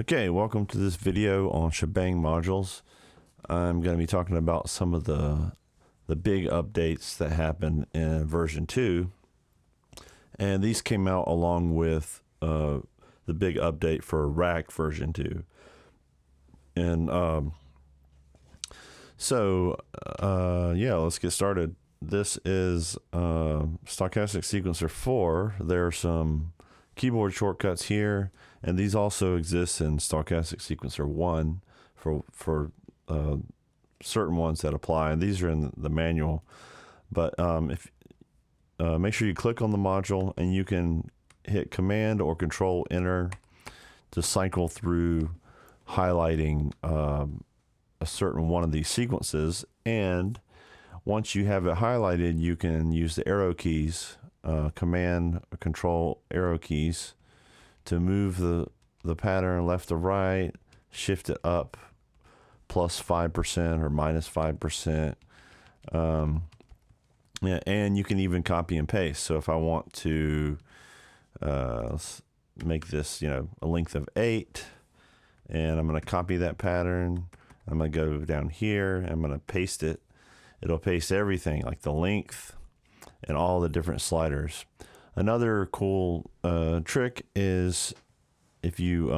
Okay, welcome to this video on Sha Bang modules. I'm going to be talking about some of the big updates that happened in version 2, and these came out along with the big update for Rack version 2. And yeah, let's get started. This is Stochastic Sequencer 4. There are some keyboard shortcuts here, and these also exist in Stochastic Sequencer 1 for certain ones that apply, and these are in the manual. But if make sure you click on the module, and you can hit Command or Control Enter to cycle through highlighting a certain one of these sequences. And once you have it highlighted, you can use the arrow keys, Command or Control arrow keys, to move the pattern left to right, shift it up +5% or -5%. Yeah, and you can even copy and paste. So if I want to make this, a length of 8, and I'm going to copy that pattern, I'm going to go down here, and I'm going to paste it. It'll paste everything, like the length and all the different sliders. Another cool trick is if you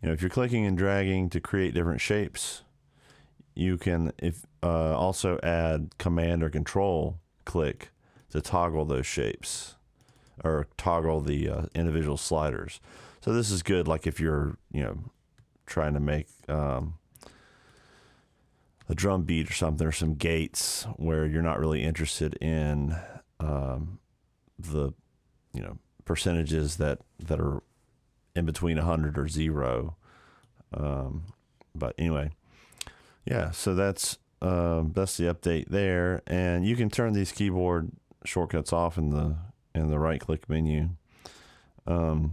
if you're clicking and dragging to create different shapes, you can also add Command or Control click to toggle those shapes or toggle the individual sliders. So this is good, like if you're trying to make a drum beat or something, or some gates where you're not really interested in the percentages that are in between 100 or 0. But anyway, yeah, so that's the update there, and you can turn these keyboard shortcuts off in the right click menu. And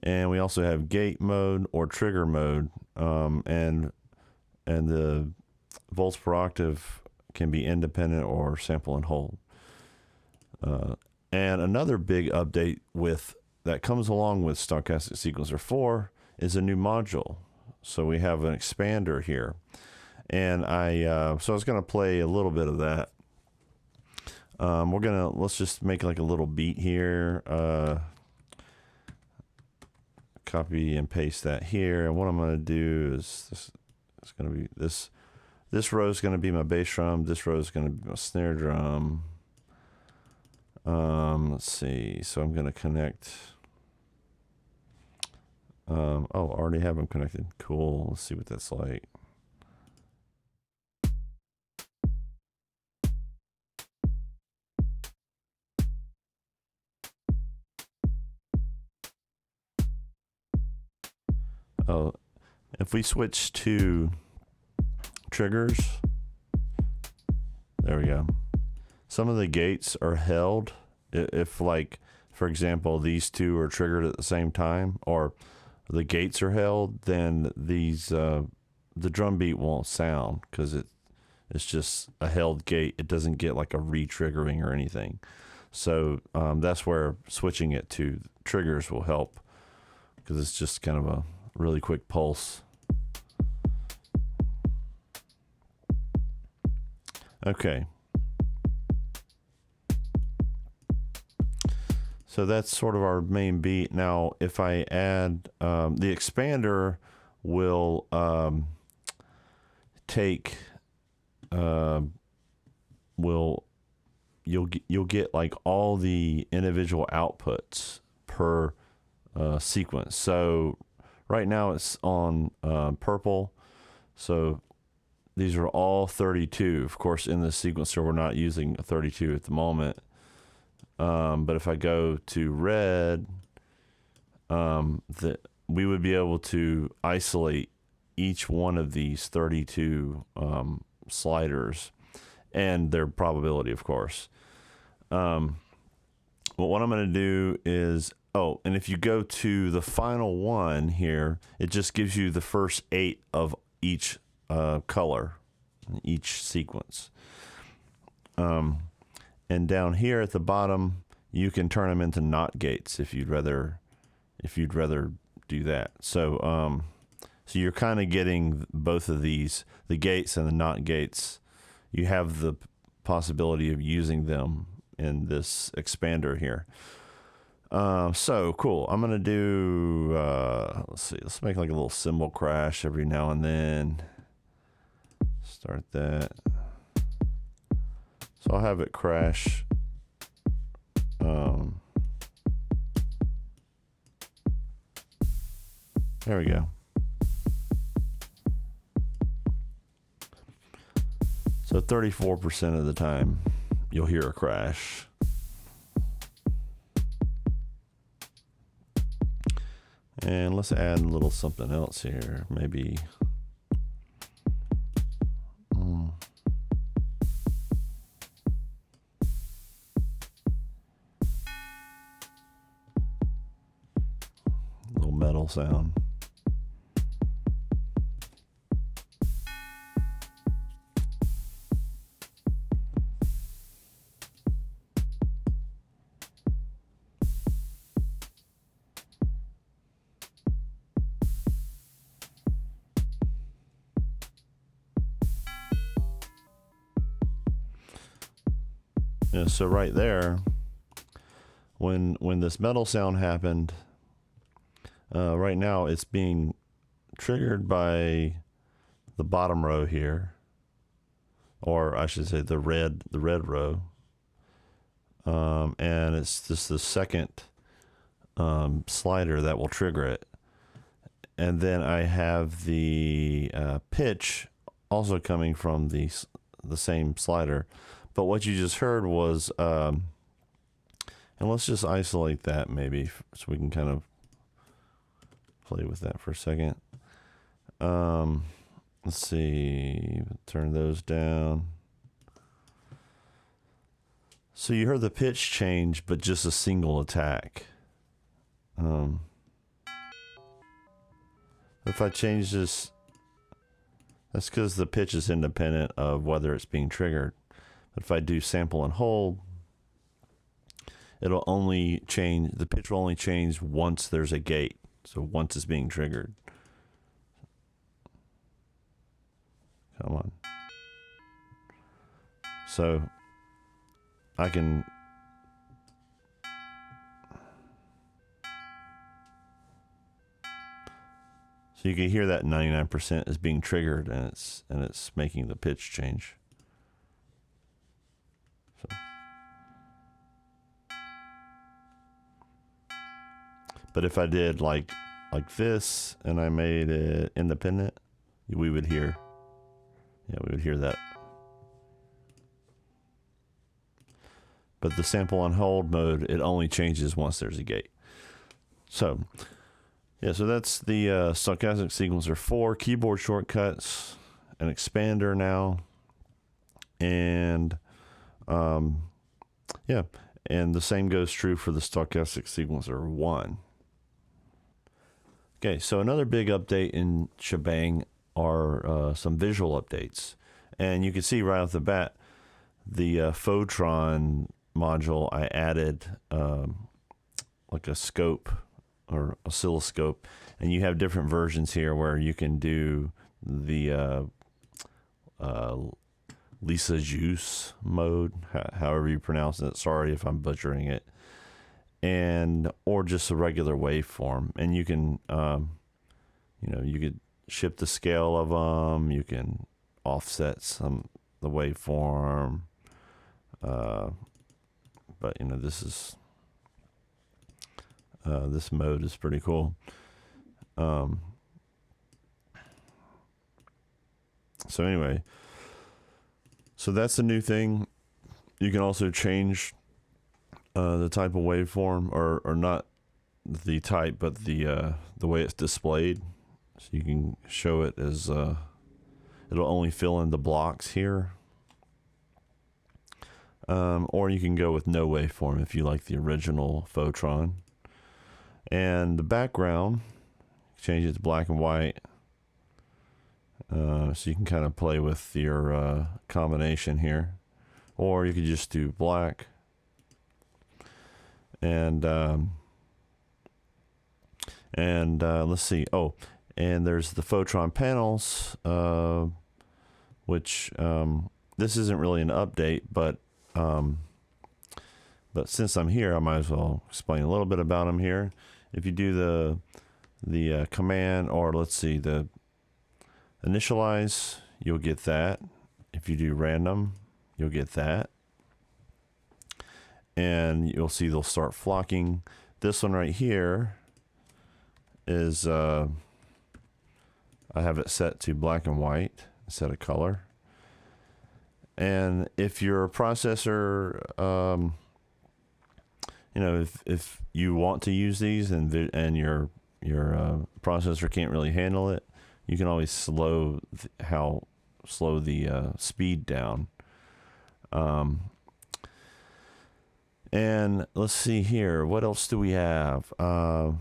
we also have gate mode or trigger mode, and the volts per octave can be independent or sample and hold. And another big update that comes along with Stochastic Sequencer 4 is a new module. So we have an expander here, and so I was going to play a little bit of that. Let's just make like a little beat here. Copy and paste that here, and what I'm going to do is it's going to be this row is going to be my bass drum. This row is going to be my snare drum. Let's see. So I'm going to connect. Oh, already have them connected. Cool. Let's see what that's like. Oh, if we switch to triggers, there we go. Some of the gates are held. If, like, for example, these two are triggered at the same time, or the gates are held, then these the drum beat won't sound because it's just a held gate. It doesn't get like a re-triggering or anything. So that's where switching it to triggers will help, because it's just kind of a really quick pulse. Okay. So that's sort of our main beat. Now, if I add the expander, will take you'll get like all the individual outputs per sequence. So right now it's on purple. So these are all 32. Of course, in the sequencer, we're not using a 32 at the moment. But if I go to red, we would be able to isolate each one of these 32 sliders and their probability, of course. But what I'm going to do is, and if you go to the final one here, it just gives you the first 8 of each color, each sequence. And down here at the bottom, you can turn them into NOT gates if you'd rather do that. So so you're kind of getting both of these, the gates and the not gates. You have the possibility of using them in this expander here. So cool. I'm gonna do let's see, let's make like a little cymbal crash every now and then. Start that. So I'll have it crash. There we go. So 34% of the time you'll hear a crash. And let's add a little something else here. Maybe little metal sound. Yeah, so right there, when this metal sound happened, right now it's being triggered by the bottom row here, or I should say the red row, and it's just the second slider that will trigger it, and then I have the pitch also coming from the same slider. But what you just heard was, and let's just isolate that maybe so we can kind of play with that for a second. Let's see, turn those down. So you heard the pitch change, but just a single attack. If I change this, that's because the pitch is independent of whether it's being triggered. But if I do sample and hold, it'll only change, the pitch will only change once there's a gate. So once it's being triggered. Come on. So I can, so you can hear that 99% is being triggered, and it's making the pitch change. So. But if I did like this and I made it independent, we would hear, yeah, we would hear that. But the sample on hold mode, it only changes once there's a gate. So, yeah, so that's the Stochastic Sequencer 4 keyboard shortcuts, an expander now, and yeah, and the same goes true for the Stochastic Sequencer 1. Okay, so another big update in Sha Bang are some visual updates. And you can see right off the bat, the Photron module, I added like a scope or oscilloscope. And you have different versions here where you can do the Lisa Juice mode, however you pronounce it. Sorry if I'm butchering it. And or just a regular waveform, and you can you know, you could shift the scale of them, you can offset the waveform, but you know, this is this mode is pretty cool. So anyway, so that's the new thing. You can also change the type of waveform, or not the type, but the way it's displayed. So you can show it as it'll only fill in the blocks here, or you can go with no waveform if you like the original Photron. And the background, change it to black and white, so you can kind of play with your combination here, or you could just do black. And let's see. Oh, and there's the Photron panels, which this isn't really an update, but since I'm here, I might as well explain a little bit about them here. If you do the command, or let's see, the initialize, you'll get that. If you do random, you'll get that. And you'll see they'll start flocking. This one right here is, I have it set to black and white instead of color. And if your processor, you know, if you want to use these and your processor can't really handle it, you can always slow the speed down. And let's see here, what else do we have? Oh,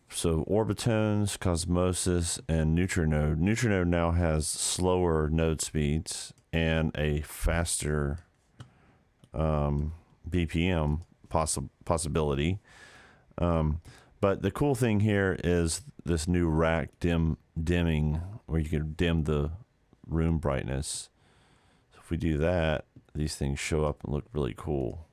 so orbitones, Cosmosis, and Neutronode. Neutronode now has slower node speeds and a faster BPM possibility. But the cool thing here is this new rack dimming, where you can dim the room brightness. So if we do that, these things show up and look really cool.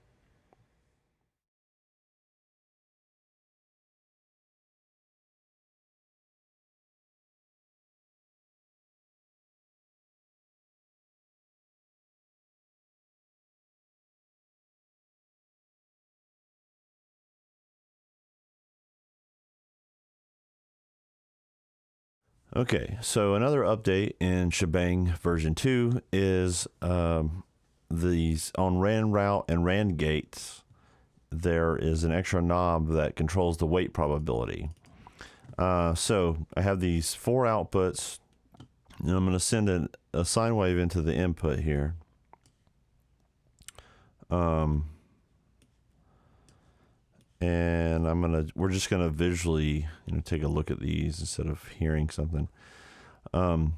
Okay, so another update in Sha Bang version 2 is these on RandRoute and RandGates. There is an extra knob that controls the weight probability. So I have these 4 outputs, and I'm going to send a sine wave into the input here. And we're just gonna visually, take a look at these instead of hearing something. So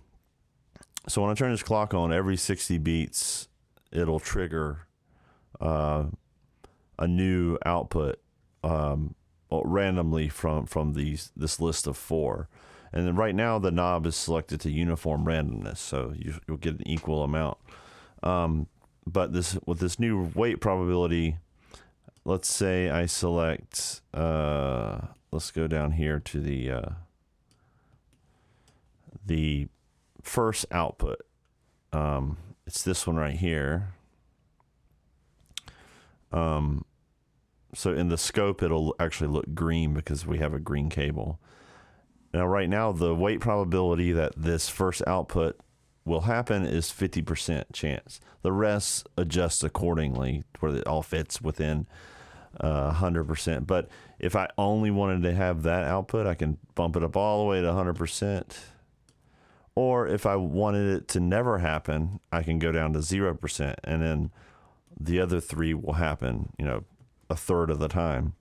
when I turn this clock on, every 60 beats, it'll trigger a new output randomly from this list of 4. And then right now the knob is selected to uniform randomness, so you'll get an equal amount. But with this new weight probability, let's say I select, let's go down here to the first output. It's this one right here. So in the scope, it'll actually look green because we have a green cable. Now, right now, the weight probability that this first output will happen is 50% chance. The rest adjusts accordingly where it all fits within 100%. But if I only wanted to have that output, I can bump it up all the way to 100%. Or if I wanted it to never happen, I can go down to 0%, and then the other 3 will happen, a third of the time.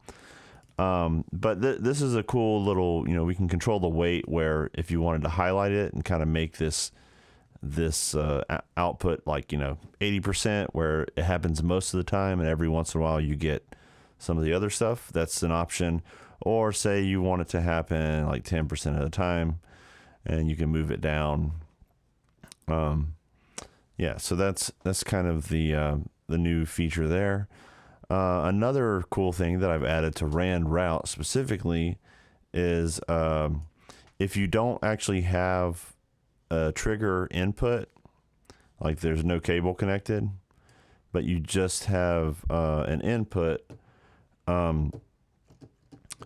But this is a cool little, we can control the weight where if you wanted to highlight it and kind of make this output like 80%, where it happens most of the time, and every once in a while you get some of the other stuff, that's an option. Or say you want it to happen like 10% of the time, and you can move it down. Yeah, so that's kind of the new feature there. Another cool thing that I've added to RandRoute specifically is if you don't actually have a trigger input, like there's no cable connected, but you just have an input, what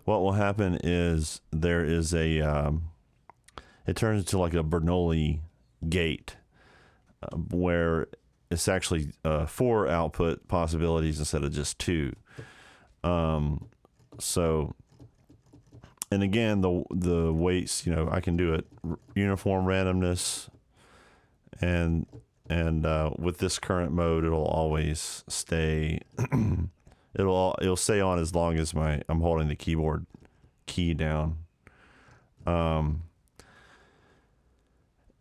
will happen is there is it turns into like a Bernoulli gate where it's actually 4 output possibilities instead of just 2. So, and again, the weights, I can do it uniform randomness, and with this current mode, it'll always stay. It'll stay on as long as I'm holding the keyboard key down.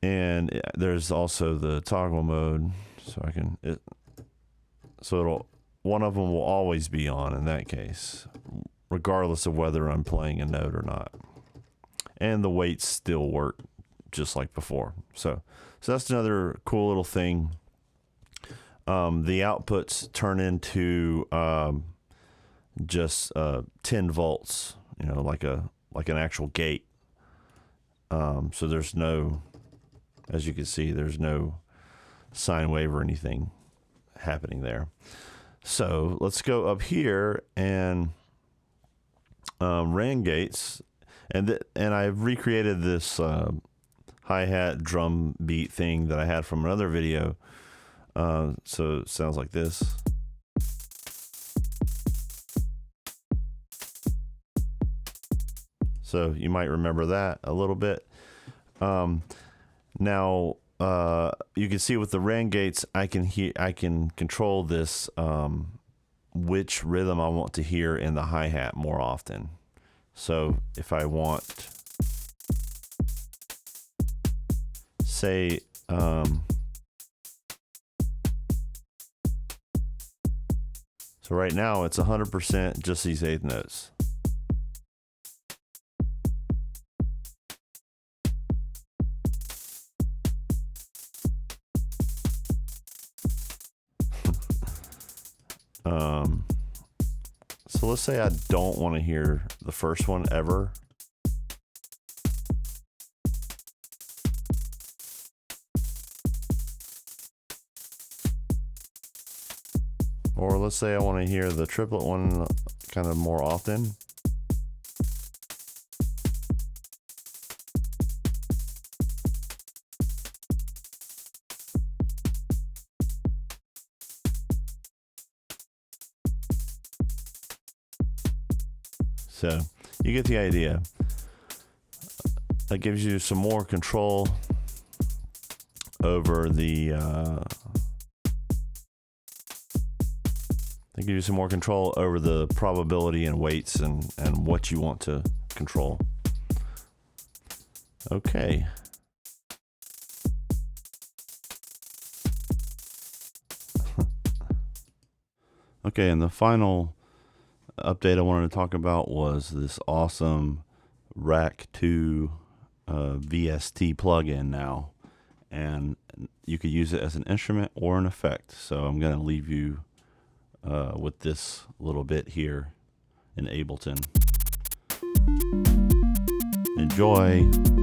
And there's also the toggle mode, so one of them will always be on in that case. regardless of whether I'm playing a note or not. And the weights still work just like before. So that's another cool little thing. The outputs turn into just 10 volts, you know, like an actual gate. So there's no, as you can see, there's no sine wave or anything happening there. So let's go up here and RandGates, and I've recreated this hi-hat drum beat thing that I had from another video. So it sounds like this. So you might remember that a little bit. Now you can see with the RandGates, I can control this, which rhythm I want to hear in the hi-hat more often. So if I want, say, so right now it's 100% just these eighth notes. So let's say I don't want to hear the first one ever. Or let's say I want to hear the triplet one kind of more often. So you get the idea. That gives you some more control over the probability and weights and what you want to control. Okay. Okay, and the final update I wanted to talk about was this awesome Rack 2 VST plugin now, and you could use it as an instrument or an effect. So I'm going to leave you with this little bit here in Ableton. Enjoy.